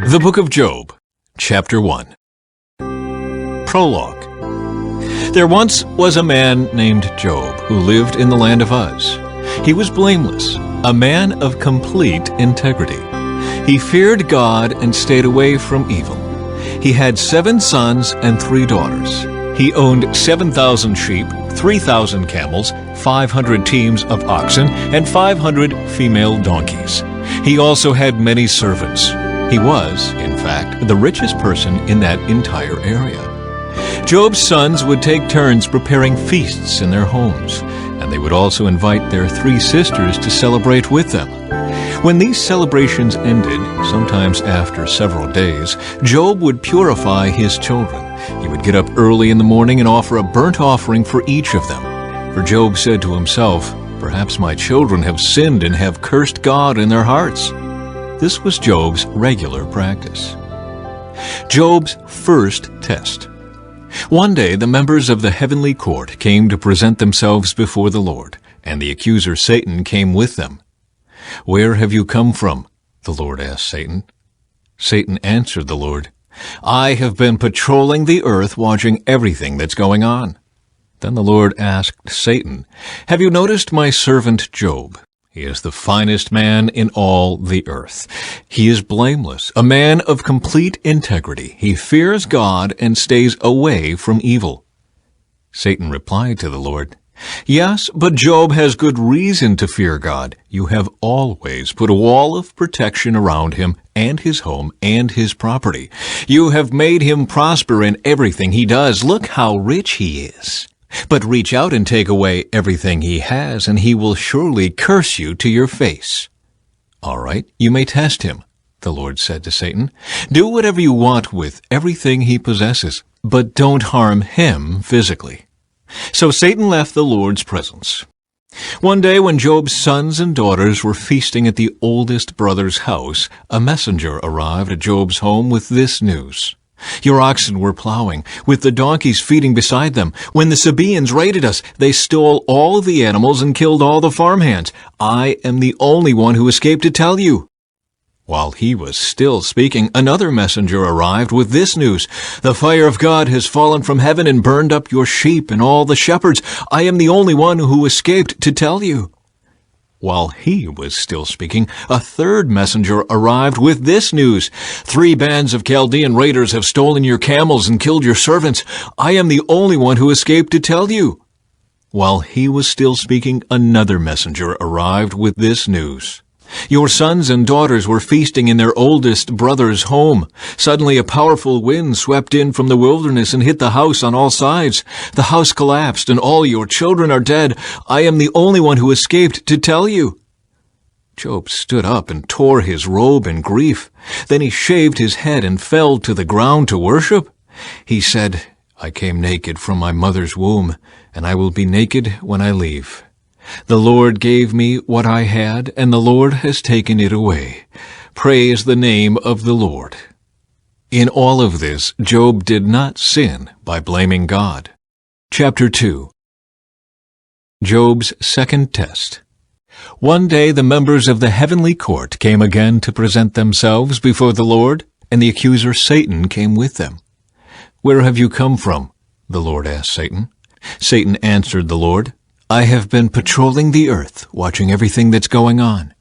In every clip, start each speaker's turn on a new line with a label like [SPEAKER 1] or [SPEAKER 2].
[SPEAKER 1] The Book of Job, Chapter 1. Prologue. There once was a man named Job who lived in the land of Uz. He was blameless, a man of complete integrity. He feared God and stayed away from evil. He had 7 sons and 3 daughters. He owned 7,000 sheep, 3,000 camels, 500 teams of oxen, and 500 female donkeys. He also had many servants. He was, in fact, the richest person in that entire area. Job's sons would take turns preparing feasts in their homes, and they would also invite their 3 sisters to celebrate with them. When these celebrations ended, sometimes after several days, Job would purify his children. He would get up early in the morning and offer a burnt offering for each of them. For Job said to himself, "Perhaps my children have sinned and have cursed God in their hearts." This was Job's regular practice. Job's first test. One day the members of the heavenly court came to present themselves before the Lord, and the accuser Satan came with them. "Where have you come from?" the Lord asked Satan. Satan answered the Lord, "I have been patrolling the earth, watching everything that's going on." Then the Lord asked Satan, "Have you noticed my servant Job? He is the finest man in all the earth. He is blameless, a man of complete integrity. He fears God and stays away from evil." Satan replied to the Lord, "Yes, but Job has good reason to fear God. You have always put a wall of protection around him and his home and his property. You have made him prosper in everything he does. Look how rich he is. But reach out and take away everything he has, and he will surely curse you to your face." "All right, you may test him," the Lord said to Satan. "Do whatever you want with everything he possesses, but don't harm him physically." So Satan left the Lord's presence. One day when Job's sons and daughters were feasting at the oldest brother's house, a messenger arrived at Job's home with this news. "Your oxen were plowing, with the donkeys feeding beside them. When the Sabaeans raided us, they stole all the animals and killed all the farmhands. I am the only one who escaped to tell you." While he was still speaking, another messenger arrived with this news. "The fire of God has fallen from heaven and burned up your sheep and all the shepherds. I am the only one who escaped to tell you." While he was still speaking, a third messenger arrived with this news. "3 bands of Chaldean raiders have stolen your camels and killed your servants. I am the only one who escaped to tell you." While he was still speaking, another messenger arrived with this news. "Your sons and daughters were feasting in their oldest brother's home. Suddenly a powerful wind swept in from the wilderness and hit the house on all sides. The house collapsed and all your children are dead. I am the only one who escaped to tell you." Job stood up and tore his robe in grief. Then he shaved his head and fell to the ground to worship. He said, "I came naked from my mother's womb, and I will be naked when I leave. The Lord gave me what I had, and the Lord has taken it away. Praise the name of the Lord." In all of this, Job did not sin by blaming God. Chapter 2. Job's second test. One day the members of the heavenly court came again to present themselves before the Lord, and the accuser Satan came with them. "Where have you come from?" the Lord asked Satan. Satan answered the Lord, "I have been patrolling the earth, watching everything that's going on."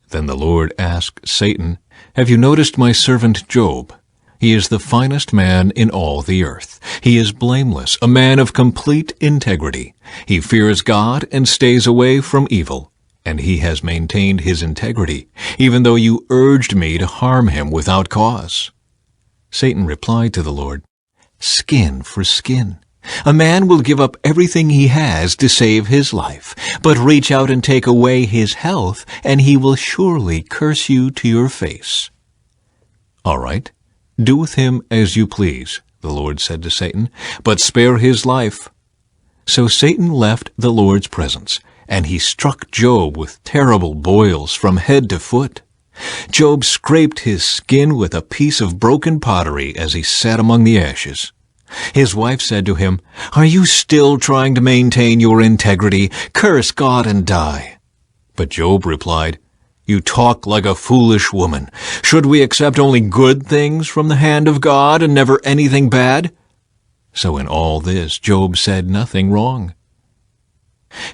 [SPEAKER 1] Then the Lord asked Satan, "Have you noticed my servant Job? He is the finest man in all the earth. He is blameless, a man of complete integrity. He fears God and stays away from evil, and he has maintained his integrity, even though you urged me to harm him without cause." Satan replied to the Lord, "Skin for skin. A man will give up everything he has to save his life, but reach out and take away his health, and he will surely curse you to your face." "All right, do with him as you please," the Lord said to Satan, "but spare his life." So Satan left the Lord's presence, and he struck Job with terrible boils from head to foot. Job scraped his skin with a piece of broken pottery as he sat among the ashes. His wife said to him, "Are you still trying to maintain your integrity? Curse God and die." But Job replied, You talk like a foolish woman. Should we accept only good things from the hand of God and never anything bad?" So in all this, Job said nothing wrong.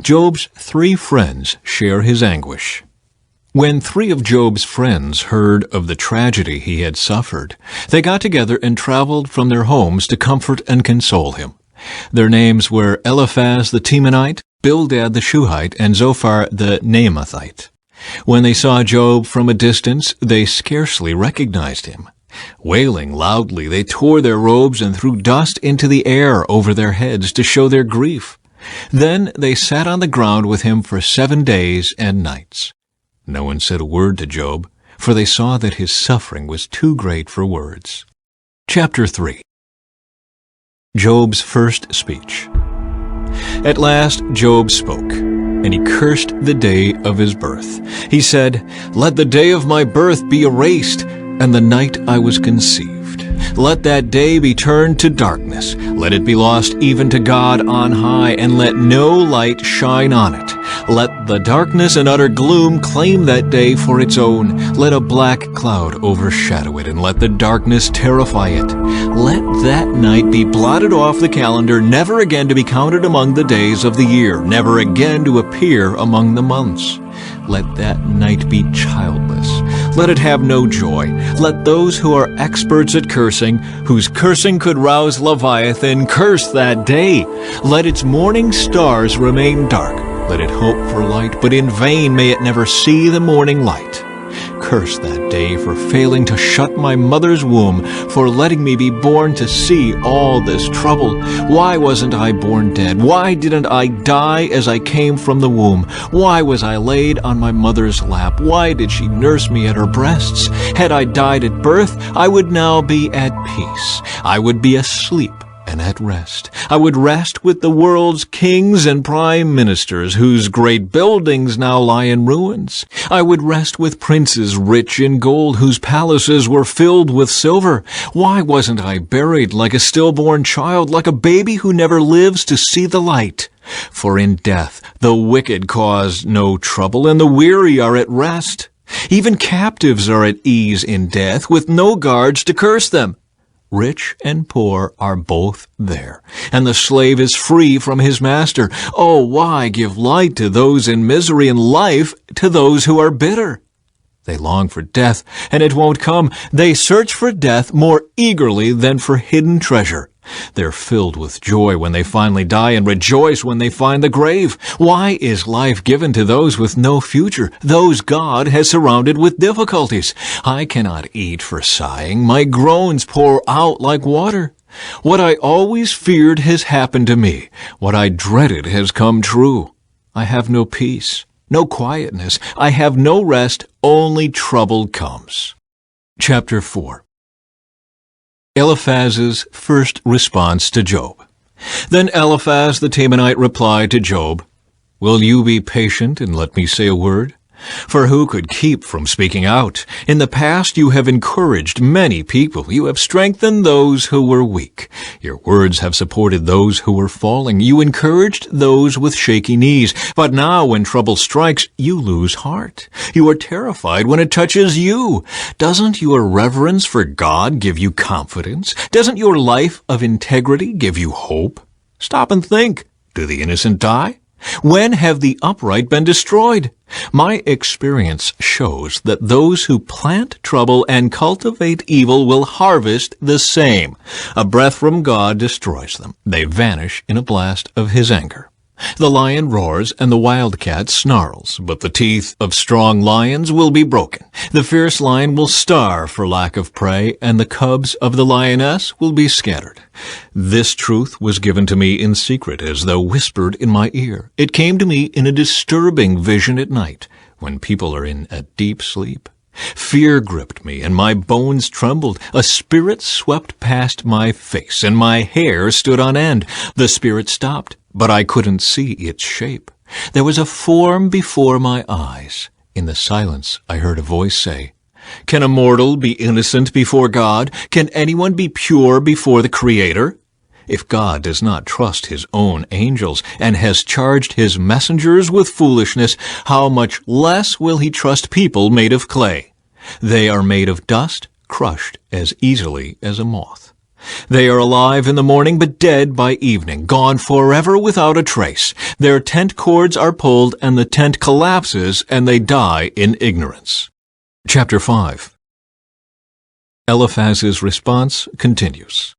[SPEAKER 1] Job's 3 friends share his anguish. When 3 of Job's friends heard of the tragedy he had suffered, they got together and traveled from their homes to comfort and console him. Their names were Eliphaz the Temanite, Bildad the Shuhite, and Zophar the Naamathite. When they saw Job from a distance, they scarcely recognized him. Wailing loudly, they tore their robes and threw dust into the air over their heads to show their grief. Then they sat on the ground with him for 7 days and nights. No one said a word to Job, for they saw that his suffering was too great for words. Chapter 3. Job's first speech. At last Job spoke, and he cursed the day of his birth. He said, "Let the day of my birth be erased, and the night I was conceived. Let that day be turned to darkness. Let it be lost even to God on high, and let no light shine on it. Let the darkness and utter gloom claim that day for its own. Let a black cloud overshadow it, and let the darkness terrify it. Let that night be blotted off the calendar, never again to be counted among the days of the year, never again to appear among the months. Let that night be childless. Let it have no joy. Let those who are experts at cursing, whose cursing could rouse Leviathan, curse that day. Let its morning stars remain dark. Let it hope for light, but in vain may it never see the morning light. Curse that day for failing to shut my mother's womb, for letting me be born to see all this trouble. Why wasn't I born dead? Why didn't I die as I came from the womb? Why was I laid on my mother's lap? Why did she nurse me at her breasts? Had I died at birth, I would now be at peace. I would be asleep and at rest. I would rest with the world's kings and prime ministers, whose great buildings now lie in ruins. I would rest with princes rich in gold, whose palaces were filled with silver. Why wasn't I buried like a stillborn child, like a baby who never lives to see the light? For in death the wicked cause no trouble, and the weary are at rest. Even captives are at ease in death, with no guards to curse them. Rich and poor are both there, and the slave is free from his master. Oh, why give light to those in misery and life to those who are bitter? They long for death, and it won't come. They search for death more eagerly than for hidden treasure. They're filled with joy when they finally die and rejoice when they find the grave. Why is life given to those with no future, those God has surrounded with difficulties? I cannot eat for sighing. My groans pour out like water. What I always feared has happened to me. What I dreaded has come true. I have no peace, no quietness. I have no rest. Only trouble comes. Chapter 4. Eliphaz's first response to Job. Then Eliphaz the Temanite replied to Job, "Will you be patient and let me say a word? For who could keep from speaking out? In the past you have encouraged many people. You have strengthened those who were weak. Your words have supported those who were falling. You encouraged those with shaky knees. But now when trouble strikes, you lose heart. You are terrified when it touches you. Doesn't your reverence for God give you confidence? Doesn't your life of integrity give you hope? Stop and think. Do the innocent die? When have the upright been destroyed? My experience shows that those who plant trouble and cultivate evil will harvest the same. A breath from God destroys them. They vanish in a blast of his anger. The lion roars and the wildcat snarls, but the teeth of strong lions will be broken. The fierce lion will starve for lack of prey, and the cubs of the lioness will be scattered. This truth was given to me in secret, as though whispered in my ear. It came to me in a disturbing vision at night, when people are in a deep sleep. Fear gripped me, and my bones trembled. A spirit swept past my face, and my hair stood on end. The spirit stopped, but I couldn't see its shape. There was a form before my eyes. In the silence I heard a voice say, "Can a mortal be innocent before God? Can anyone be pure before the Creator?" If God does not trust his own angels and has charged his messengers with foolishness, how much less will he trust people made of clay? They are made of dust, crushed as easily as a moth. They are alive in the morning, but dead by evening, gone forever without a trace. Their tent cords are pulled, and the tent collapses, and they die in ignorance. Chapter 5. Eliphaz's response continues.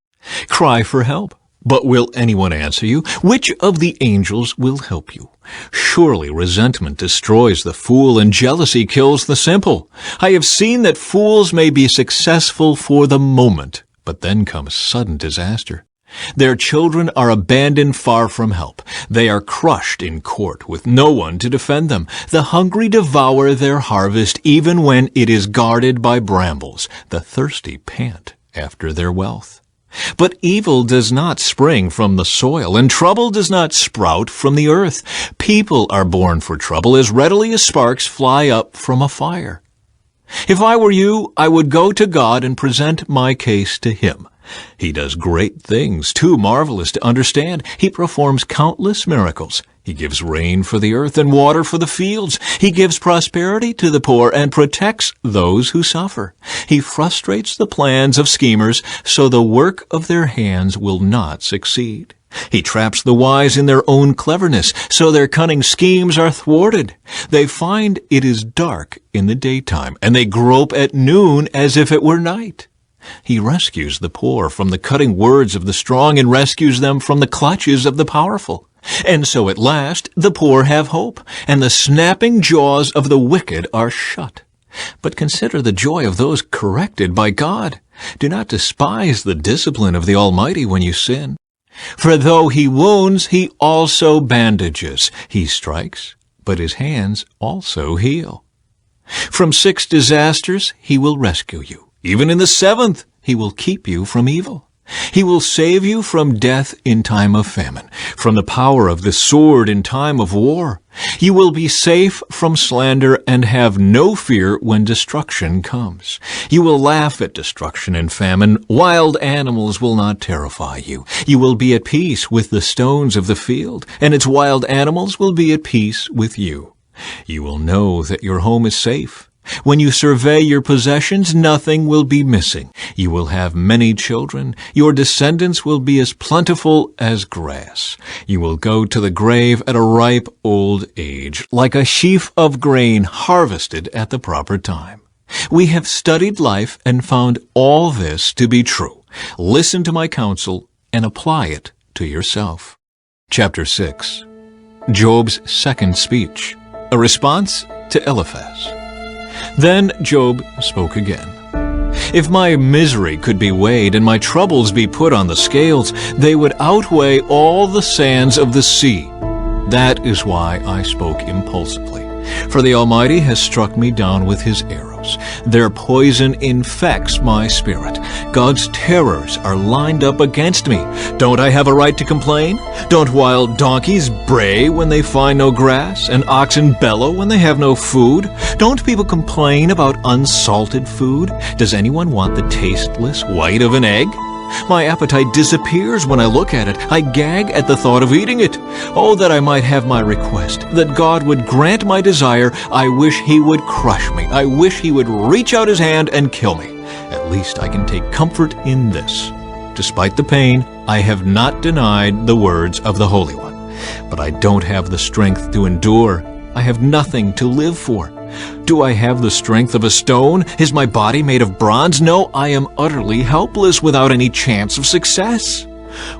[SPEAKER 1] Cry for help. But will anyone answer you? Which of the angels will help you? Surely resentment destroys the fool, and jealousy kills the simple. I have seen that fools may be successful for the moment, but then comes sudden disaster. Their children are abandoned far from help. They are crushed in court with no one to defend them. The hungry devour their harvest even when it is guarded by brambles. The thirsty pant after their wealth. But evil does not spring from the soil, and trouble does not sprout from the earth. People are born for trouble as readily as sparks fly up from a fire. If I were you, I would go to God and present my case to him. He does great things, too marvelous to understand. He performs countless miracles. He gives rain for the earth and water for the fields. He gives prosperity to the poor and protects those who suffer. He frustrates the plans of schemers, so the work of their hands will not succeed. He traps the wise in their own cleverness, so their cunning schemes are thwarted. They find it is dark in the daytime, and they grope at noon as if it were night. He rescues the poor from the cutting words of the strong and rescues them from the clutches of the powerful. And so at last the poor have hope, and the snapping jaws of the wicked are shut. But consider the joy of those corrected by God. Do not despise the discipline of the Almighty when you sin. For though he wounds, he also bandages. He strikes, but his hands also heal. From 6 disasters he will rescue you. Even in the 7th, he will keep you from evil. He will save you from death in time of famine, from the power of the sword in time of war. You will be safe from slander and have no fear when destruction comes. You will laugh at destruction and famine. Wild animals will not terrify you. You will be at peace with the stones of the field, and its wild animals will be at peace with you. You will know that your home is safe. When you survey your possessions, nothing will be missing. You will have many children. Your descendants will be as plentiful as grass. You will go to the grave at a ripe old age, like a sheaf of grain harvested at the proper time. We have studied life and found all this to be true. Listen to my counsel and apply it to yourself. Chapter 6. Job's second speech, a response to Eliphaz. Then Job spoke again. If my misery could be weighed and my troubles be put on the scales, they would outweigh all the sands of the sea. That is why I spoke impulsively. For the Almighty has struck me down with his arrows. Their poison infects my spirit. God's terrors are lined up against me. Don't I have a right to complain? Don't wild donkeys bray when they find no grass, and oxen bellow when they have no food? Don't people complain about unsalted food? Does anyone want the tasteless white of an egg? My appetite disappears when I look at it. I gag at the thought of eating it. Oh, that I might have my request, that God would grant my desire. I wish he would crush me. I wish he would reach out his hand and kill me. At least I can take comfort in this. Despite the pain, I have not denied the words of the Holy One. But I don't have the strength to endure. I have nothing to live for. Do I have the strength of a stone? Is my body made of bronze? No, I am utterly helpless without any chance of success.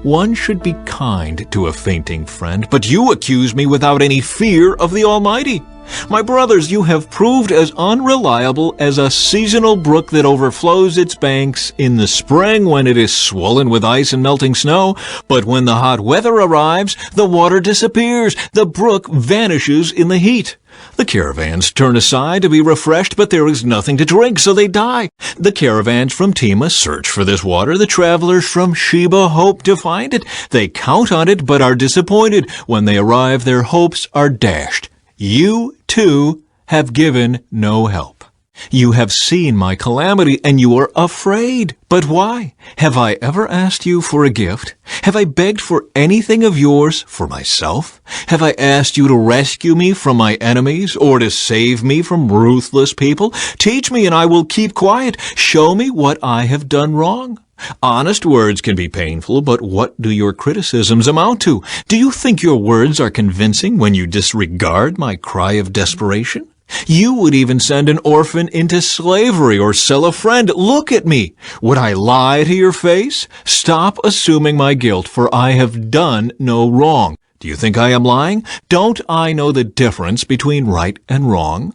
[SPEAKER 1] One should be kind to a fainting friend, but you accuse me without any fear of the Almighty. My brothers, you have proved as unreliable as a seasonal brook that overflows its banks in the spring when it is swollen with ice and melting snow. But when the hot weather arrives, the water disappears. The brook vanishes in the heat. The caravans turn aside to be refreshed, but there is nothing to drink, so they die. The caravans from Tema search for this water. The travelers from Sheba hope to find it. They count on it, but are disappointed. When they arrive, their hopes are dashed. You, too, have given no help. You have seen my calamity, and you are afraid. But why? Have I ever asked you for a gift? Have I begged for anything of yours for myself? Have I asked you to rescue me from my enemies, or to save me from ruthless people? Teach me, and I will keep quiet. Show me what I have done wrong. Honest words can be painful, but what do your criticisms amount to? Do you think your words are convincing when you disregard my cry of desperation? You would even send an orphan into slavery or sell a friend. Look at me. Would I lie to your face? Stop assuming my guilt, for I have done no wrong. Do you think I am lying? Don't I know the difference between right and wrong?